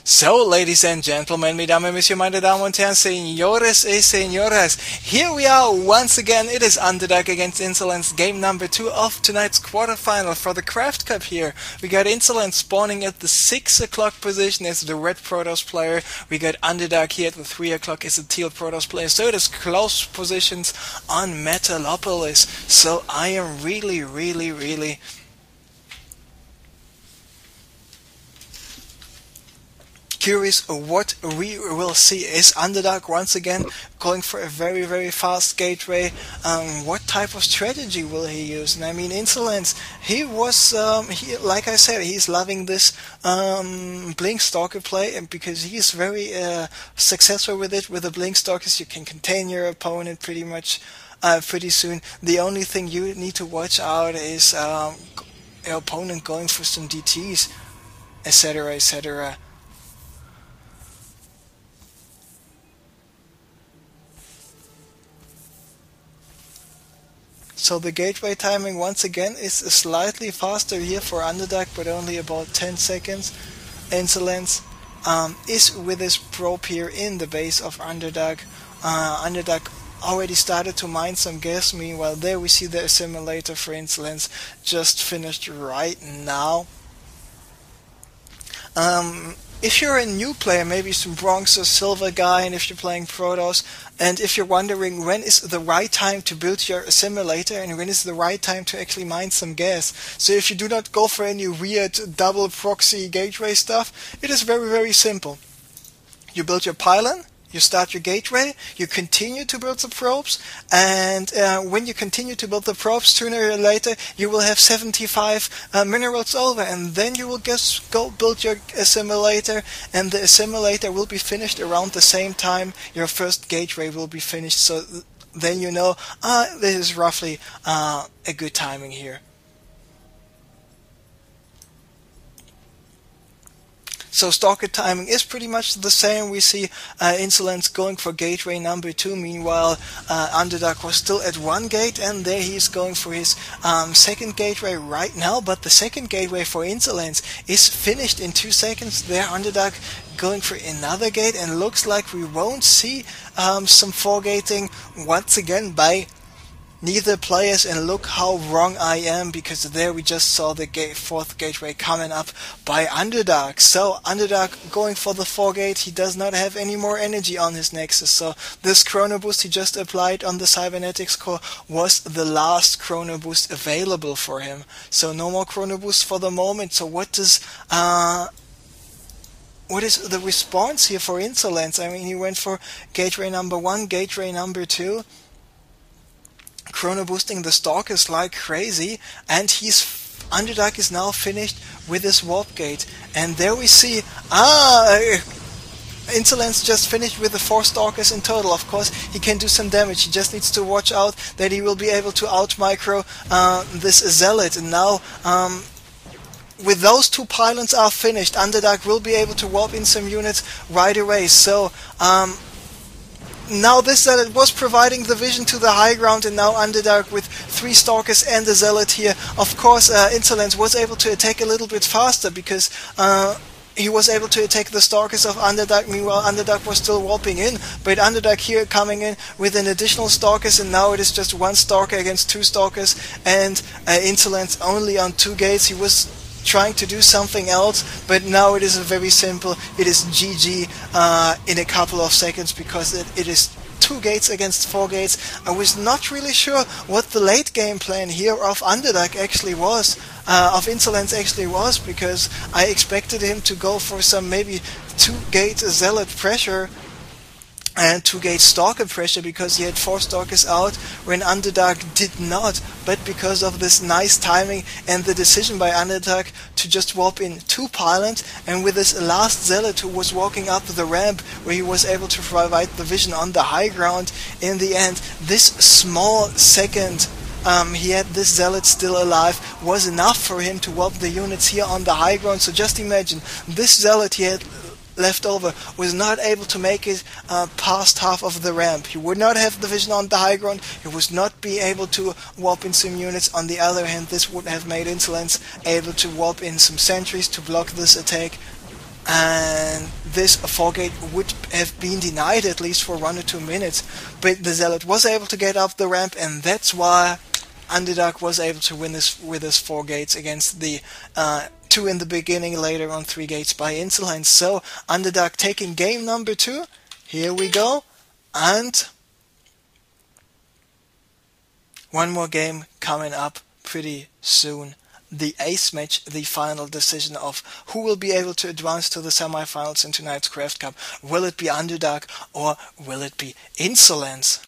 So, ladies and gentlemen, mesdames et messieurs, meine Damen und Herren, señores y señoras, here we are once again. It is Underdark against Insolence, game number 2 of tonight's quarterfinal for the CraftCup here. We got Insolence spawning at the 6 o'clock position as the red Protoss player. We got Underdark here at the 3 o'clock as the teal Protoss player. So it is close positions on Metalopolis. So I am really curious what we will see. Is Underdark once again going for a very fast gateway? What type of strategy will he use? And I mean, Insolence, he was, like I said, he's loving this Blink Stalker play, and because he's very successful with it. With the Blink Stalkers, you can contain your opponent pretty much pretty soon. The only thing you need to watch out is your opponent going for some DTs, etc., etc. So the gateway timing once again is slightly faster here for Underdark, but only about 10 seconds. Insolence is with his probe here in the base of Underdark. Underdark already started to mine some gas. Meanwhile, there we see the assimilator for Insolence just finished right now. If you're a new player, maybe some bronze or silver guy, and if you're playing Protoss, and if you're wondering when is the right time to build your assimilator and when is the right time to actually mine some gas, so if you do not go for any weird double proxy gateway stuff, it is very simple. You build your pylon, you start your gateway, you continue to build the probes, and when you continue to build the probes, sooner or later you will have 75 minerals over, and then you will just go build your assimilator, and the assimilator will be finished around the same time your first gateway will be finished, so then you know, this is roughly a good timing here. So Stalker timing is pretty much the same. We see Insolence going for gateway number 2. Meanwhile, Underdark was still at 1 gate, and there he's going for his second gateway right now. But the second gateway for Insolence is finished in 2 seconds. There, Underdark going for another gate, and looks like we won't see some foregating once again by neither players, and look how wrong I am, because there we just saw the fourth gateway coming up by Underdark. So Underdark going for the 4 gate, he does not have any more energy on his Nexus, so this chrono boost he just applied on the cybernetics core was the last chrono boost available for him. So no more chrono boost for the moment. So what is the response here for Insolence? I mean, he went for gateway number 1, gateway number 2, chrono boosting the stalkers like crazy, and Underdark is now finished with his warp gate. And there we see Insolence just finished with the 4 stalkers in total. Of course, he can do some damage. He just needs to watch out that he will be able to out micro this zealot. And now with those 2 pylons are finished, Underdark will be able to warp in some units right away. So now this zealot was providing the vision to the high ground, and now Underdark with 3 stalkers and the zealot here. Of course, Insolence was able to attack a little bit faster because he was able to attack the stalkers of Underdark. Meanwhile, Underdark was still warping in, but Underdark here coming in with an additional stalkers, and now it is just 1 stalker against 2 stalkers, and Insolence only on 2 gates. He was trying to do something else, but now it is very simple. It is GG in a couple of seconds, because it is 2 gates against 4 gates. I was not really sure what the late game plan here of Underdark actually was, of Insolence actually was, because I expected him to go for some maybe 2 gate zealot pressure and 2 gate stalker pressure, because he had 4 stalkers out when Underdark did not. But because of this nice timing and the decision by Underdark to just warp in 2 pylons, and with this last zealot who was walking up the ramp where he was able to provide the vision on the high ground, in the end this small second he had this zealot still alive was enough for him to warp the units here on the high ground. So just imagine, this zealot he had left over was not able to make it past half of the ramp. He would not have the vision on the high ground. He would not be able to warp in some units. On the other hand, this would have made Insolence able to warp in some sentries to block this attack. and this 4-gate would have been denied at least for 1 or 2 minutes, but the Zealot was able to get up the ramp, and that's why Underdark was able to win this with his 4 gates against the 2 in the beginning, later on 3 gates by Insolence. So Underdark taking game number 2. Here we go, and one more game coming up pretty soon. The ace match, the final decision of who will be able to advance to the semifinals in tonight's CraftCup. Will it be Underdark or will it be Insolence?